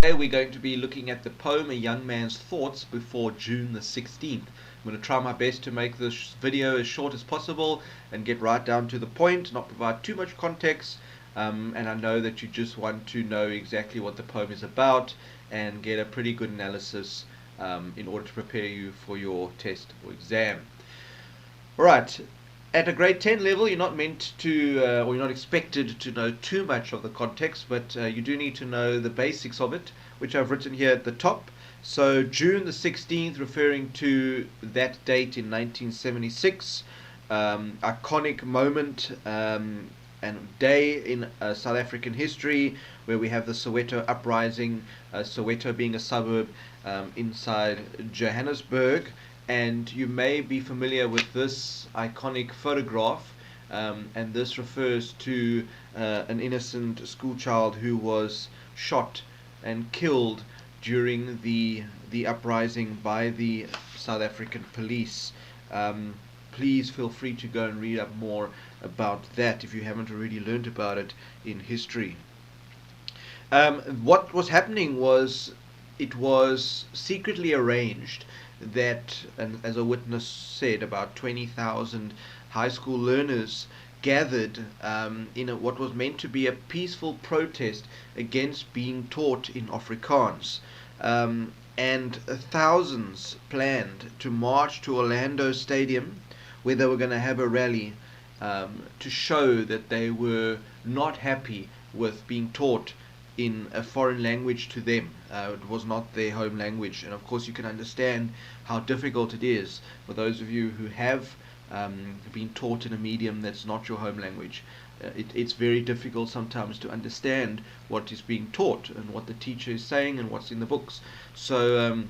Today we're going to be looking at the poem A Young Man's Thoughts before June the 16th. I'm going to try my best to make this video as short as possible and get right down to the point, not provide too much context. And I know that you just want to know exactly what the poem is about and get a pretty good analysis in order to prepare you for your test or exam. Alright, at a grade 10 level, you're not meant to, or you're not expected to know too much of the context, but you do need to know the basics of it, which I've written here at the top. So, June the 16th, referring to that date in 1976, iconic moment and day in South African history, where we have the Soweto uprising, Soweto being a suburb inside Johannesburg. And you may be familiar with this iconic photograph, and this refers to an innocent schoolchild who was shot and killed during the uprising by the South African police. Please feel free to go and read up more about that if you haven't already learned about it in history. What was happening was it was secretly arranged that, and as a witness said, about 20,000 high school learners gathered in what was meant to be a peaceful protest against being taught in Afrikaans. And thousands planned to march to Orlando Stadium, where they were going to have a rally to show that they were not happy with being taught in a foreign language to them. It was not their home language, and of course you can understand how difficult it is for those of you who have been taught in a medium that's not your home language. It's very difficult sometimes to understand what is being taught and what the teacher is saying and what's in the books. So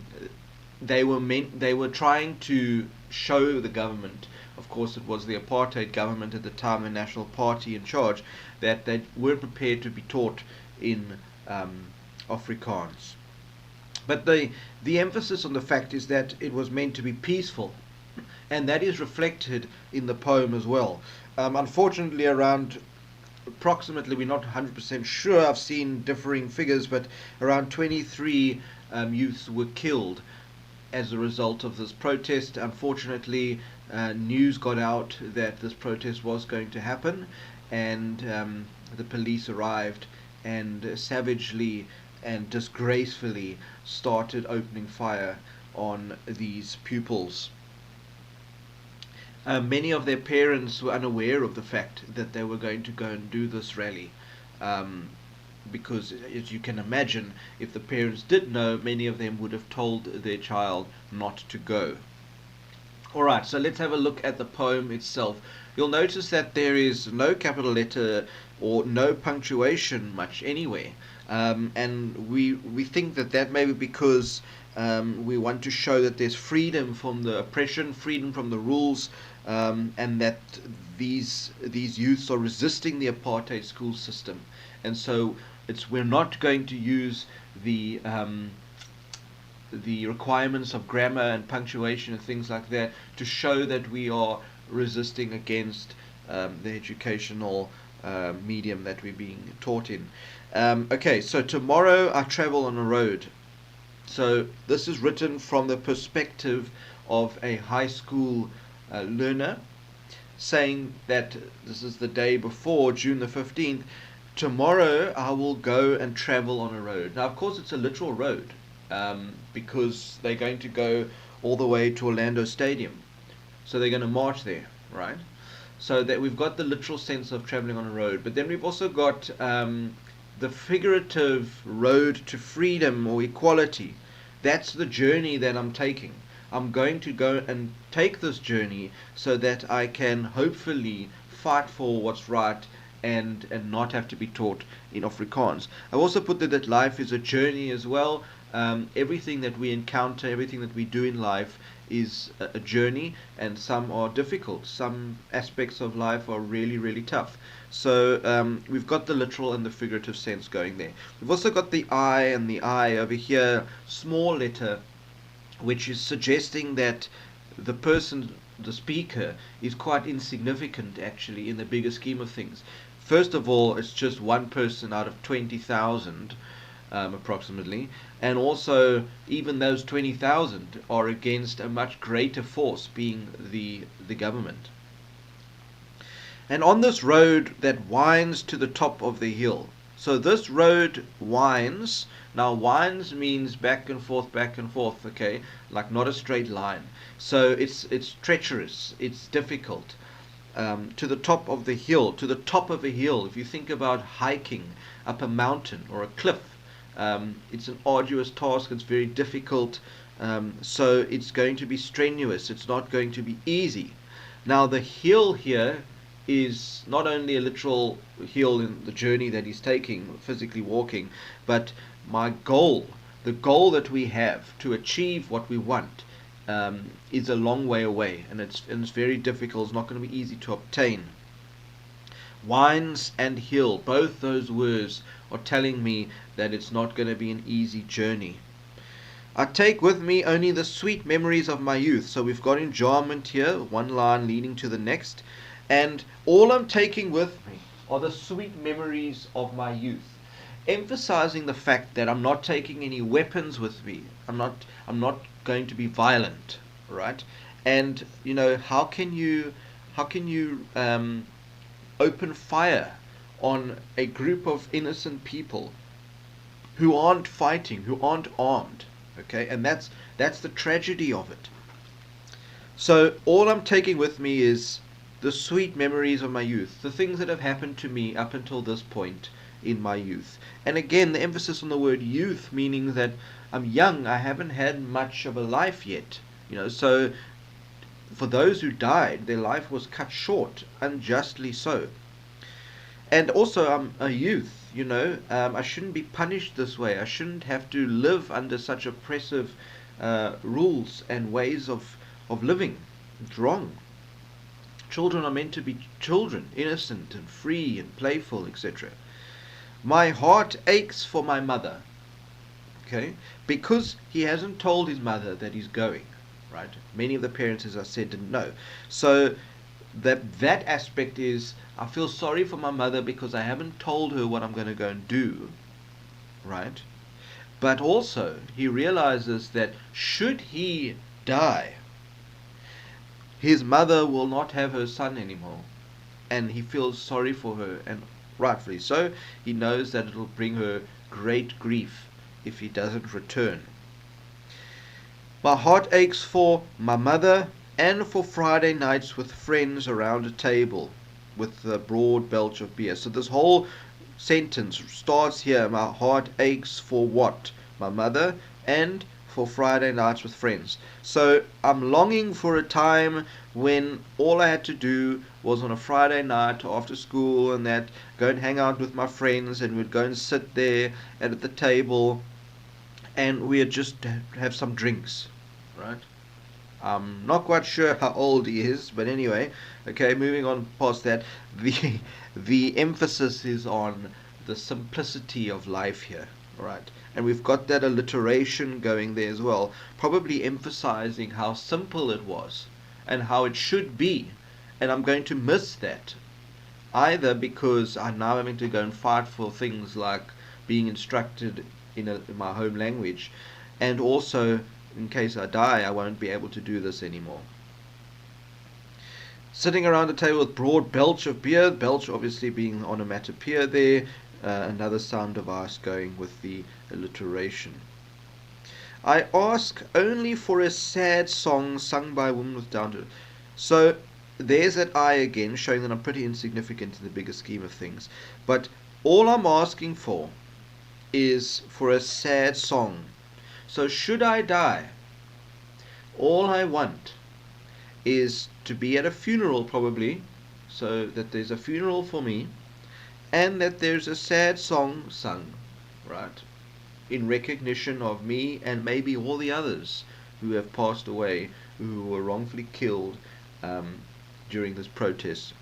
they were trying to show the government, of course it was the apartheid government at the time, the National Party in charge, that they weren't prepared to be taught in Afrikaans. But the emphasis on the fact is that it was meant to be peaceful, and that is reflected in the poem as well. Unfortunately, around approximately, we're not 100% sure, I've seen differing figures, but around 23 youths were killed as a result of this protest. Unfortunately, news got out that this protest was going to happen, and the police arrived and savagely and disgracefully started opening fire on these pupils. Many of their parents were unaware of the fact that they were going to go and do this rally, because, as you can imagine, if the parents did know, many of them would have told their child not to go. Alright, so let's have a look at the poem itself. You'll notice that there is no capital letter or no punctuation much anywhere. And we think that may be because we want to show that there's freedom from the oppression, freedom from the rules, and that these youths are resisting the apartheid school system. And so we're not going to use the requirements of grammar and punctuation and things like that to show that we are resisting against the educational medium that we're being taught in. Okay, so tomorrow I travel on a road. So this is written from the perspective of a high school learner, saying that this is the day before June the 15th. Tomorrow I will go and travel on a road. Now, of course, it's a literal road, because they're going to go all the way to Orlando Stadium. So they're going to march there, right? So that we've got the literal sense of traveling on a road, but then we've also got the figurative road to freedom or equality. That's the journey that I'm taking. I'm going to go and take this journey so that I can hopefully fight for what's right and not have to be taught in Afrikaans. I've also put that life is a journey as well. Everything that we encounter, everything that we do in life is a journey, and some are difficult. Some aspects of life are really, really tough. So we've got the literal and the figurative sense going there. We've also got the I, and the I over here, small letter, which is suggesting that the person, the speaker, is quite insignificant actually in the bigger scheme of things. First of all, it's just one person out of 20,000. approximately, and also even those 20,000 are against a much greater force, being the government. And on this road that winds to the top of the hill. So this road winds. Now winds means back and forth, okay? Like not a straight line. So it's treacherous, it's difficult. To the top of the hill, to the top of a hill. If you think about hiking up a mountain or a cliff, it's an arduous task, it's very difficult, so it's going to be strenuous, it's not going to be easy. Now, the hill here is not only a literal hill in the journey that he's taking, physically walking, but my goal, the goal that we have to achieve what we want, is a long way away, and it's very difficult. It's not going to be easy to obtain. Wines and hill, both those words are telling me that it's not going to be an easy journey. I take with me only the sweet memories of my youth. So we've got enjoyment here, one line leading to the next, and all I'm taking with me are the sweet memories of my youth, emphasizing the fact that I'm not taking any weapons with me. I'm not going to be violent, right? And how can you open fire on a group of innocent people who aren't fighting, who aren't armed? Okay, and that's the tragedy of it. So all I'm taking with me is the sweet memories of my youth, the things that have happened to me up until this point in my youth. And again, the emphasis on the word youth, meaning that I'm young, I haven't had much of a life yet. So for those who died, their life was cut short, unjustly so. And also, I'm a youth, I shouldn't be punished this way. I shouldn't have to live under such oppressive rules and ways of living. It's wrong. Children are meant to be children, innocent and free and playful, etc. My heart aches for my mother, okay, because he hasn't told his mother that he's going, right? Many of the parents, as I said, didn't know. So that aspect is, I feel sorry for my mother because I haven't told her what I'm going to go and do, right? But also, he realizes that should he die, his mother will not have her son anymore, and he feels sorry for her, and rightfully so. He knows that it will bring her great grief if he doesn't return. My heart aches for my mother and for Friday nights with friends around a table with a broad belch of beer. So this whole sentence starts here. My heart aches for what? My mother and for Friday nights with friends. So I'm longing for a time when all I had to do was on a Friday night after school and that, go and hang out with my friends, and we'd go and sit there at the table and we'd just have some drinks, right? I'm not quite sure how old he is, but anyway, okay, moving on past that, the emphasis is on the simplicity of life here, right? And we've got that alliteration going there as well, probably emphasizing how simple it was and how it should be. And I'm going to miss that, either because I'm now having to go and fight for things like being instructed in my home language, and also in case I die, I won't be able to do this anymore. Sitting around a table with broad belch of beer, belch obviously being onomatopoeia there, another sound device going with the alliteration. I ask only for a sad song sung by a woman with down to it. So there's that I again, showing that I'm pretty insignificant in the bigger scheme of things. But all I'm asking for is for a sad song. So should I die, all I want is to be at a funeral, probably, so that there's a funeral for me, and that there's a sad song sung, right, in recognition of me and maybe all the others who have passed away, who were wrongfully killed during this protest.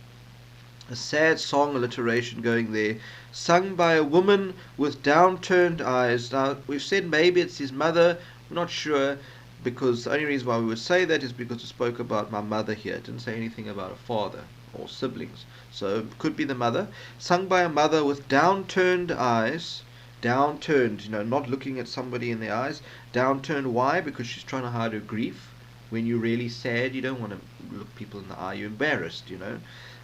A sad song alliteration going there, sung by a woman with downturned eyes. Now, we've said maybe it's his mother, we're not sure, because the only reason why we would say that is because it spoke about my mother here. It didn't say anything about a father or siblings. So it could be the mother. Sung by a mother with downturned eyes, downturned, not looking at somebody in the eyes. Downturned, why? Because she's trying to hide her grief. When you're really sad, you don't want to look people in the eye. You're embarrassed.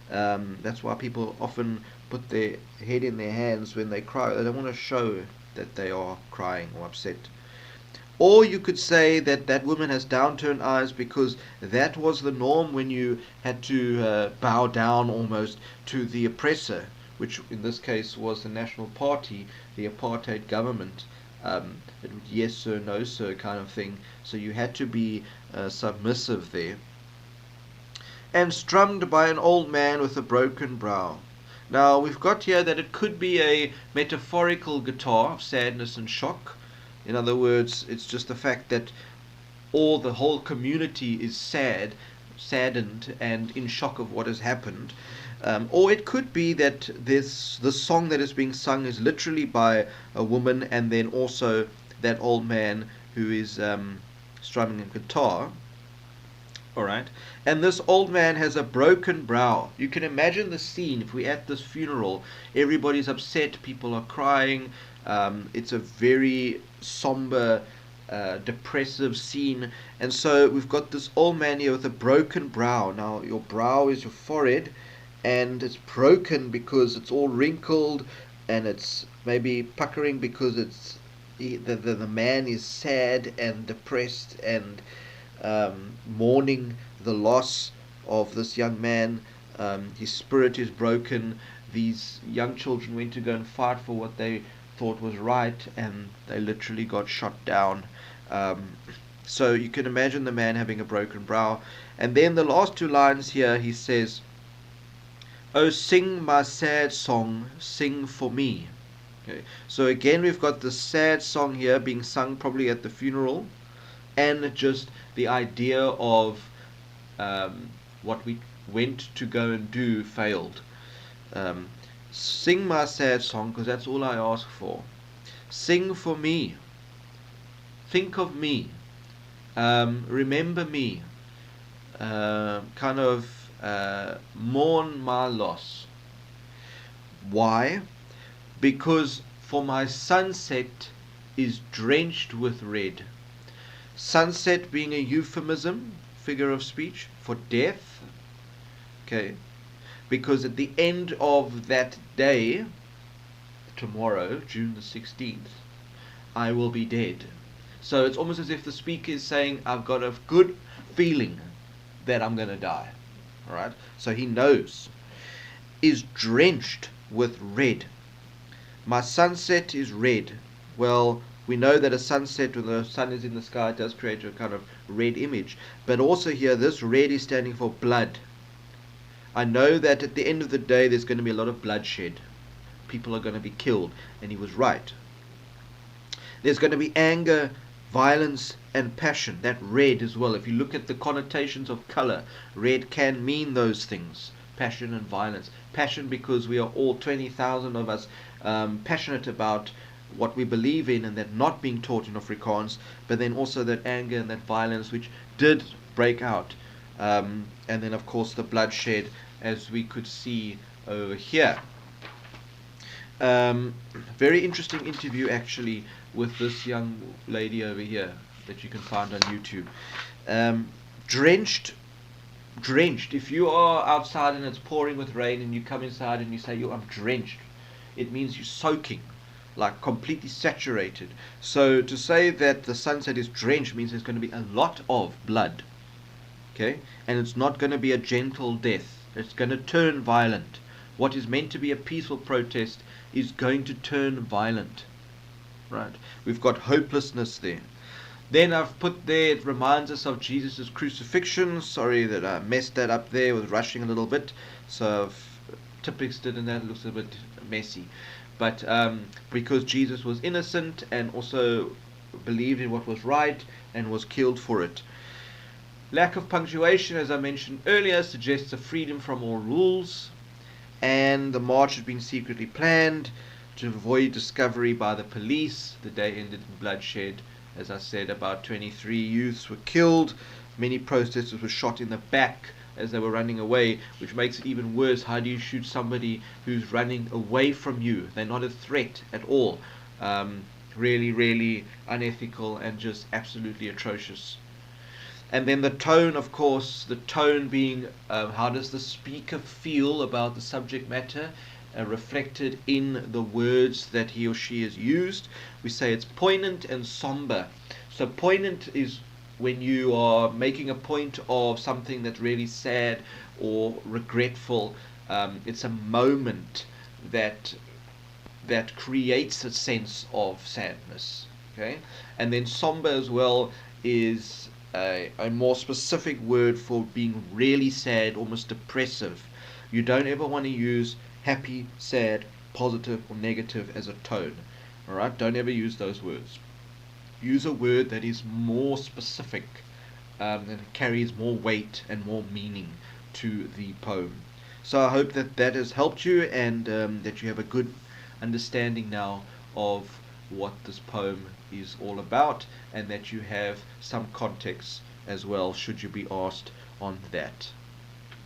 That's why people often put their head in their hands when they cry. They don't want to show that they are crying or upset. Or you could say that that woman has downturned eyes because that was the norm when you had to bow down almost to the oppressor, which in this case was the National Party, the apartheid government. It was yes sir, no sir kind of thing. So you had to be submissive there. And strummed by an old man with a broken brow. Now we've got here that it could be a metaphorical guitar of sadness and shock. In other words, it's just the fact that the whole community is saddened, and in shock of what has happened. Or it could be that the song that is being sung is literally by a woman, and then also that old man who is strumming a guitar. Alright? And this old man has a broken brow. You can imagine the scene if we're at this funeral. Everybody's upset, people are crying. It's a very somber, depressive scene. And so we've got this old man here with a broken brow. Now, your brow is your forehead, and it's broken because it's all wrinkled, and it's maybe puckering because the man is sad and depressed and mourning the loss of this young man. His spirit is broken. These young children went to go and fight for what they thought was right, and they literally got shot down. So you can imagine the man having a broken brow. And then the last two lines here, he says, "Oh, sing my sad song, sing for me." Okay. So again, we've got the sad song here being sung probably at the funeral, and just the idea of what we went to go and do failed. Sing my sad song, because that's all I ask for. Sing for me. Think of me. Remember me. Mourn my loss. Why? Because for my sunset is drenched with red. Sunset being a euphemism, figure of speech, for death. Okay. Because at the end of that day, tomorrow, June the 16th, I will be dead. So it's almost as if the speaker is saying, I've got a good feeling that I'm going to die. Alright? So he knows. Is drenched with red. My sunset is red. Well, we know that a sunset when the sun is in the sky does create a kind of red image. But also here, this red is standing for blood. I know that at the end of the day there's going to be a lot of bloodshed. People are going to be killed. And he was right. There's going to be anger, violence, and passion. That red as well. If you look at the connotations of color, red can mean those things. Passion and violence. Passion because we are all 20,000 of us passionate about what we believe in, and that not being taught in Afrikaans, but then also that anger and that violence which did break out. And then of course the bloodshed, as we could see over here. Very interesting interview actually with this young lady over here that you can find on YouTube. Drenched. If you are outside and it's pouring with rain and you come inside and you say, "Yo, I'm drenched," it means you're soaking, like completely saturated. So to say that the sunset is drenched means there's going to be a lot of blood. Okay? And it's not going to be a gentle death. It's going to turn violent. What is meant to be a peaceful protest is going to turn violent. Right? We've got hopelessness there. Then I've put there, it reminds us of Jesus' crucifixion. Sorry that I messed that up there with rushing a little bit. So I've typixed it and that looks a bit messy. But because Jesus was innocent and also believed in what was right and was killed for it. Lack of punctuation, as I mentioned earlier, suggests a freedom from all rules. And the march had been secretly planned to avoid discovery by the police. The day ended in bloodshed. As I said, about 23 youths were killed. Many protesters were shot in the back as they were running away, which makes it even worse. How do you shoot somebody who's running away from you? They're not a threat at all. Really, really unethical and just absolutely atrocious. And then the tone, of course, the tone being how does the speaker feel about the subject matter, reflected in the words that he or she has used. We say it's poignant and somber. So poignant is when you are making a point of something that's really sad or regretful. It's a moment that creates a sense of sadness. Okay, and then somber as well is a more specific word for being really sad, almost depressive. You don't ever want to use happy, sad, positive, or negative as a tone. All right, don't ever use those words. Use a word that is more specific, and carries more weight and more meaning to the poem. So I hope that that has helped you, and that you have a good understanding now of what this poem is all about, and that you have some context as well should you be asked on that.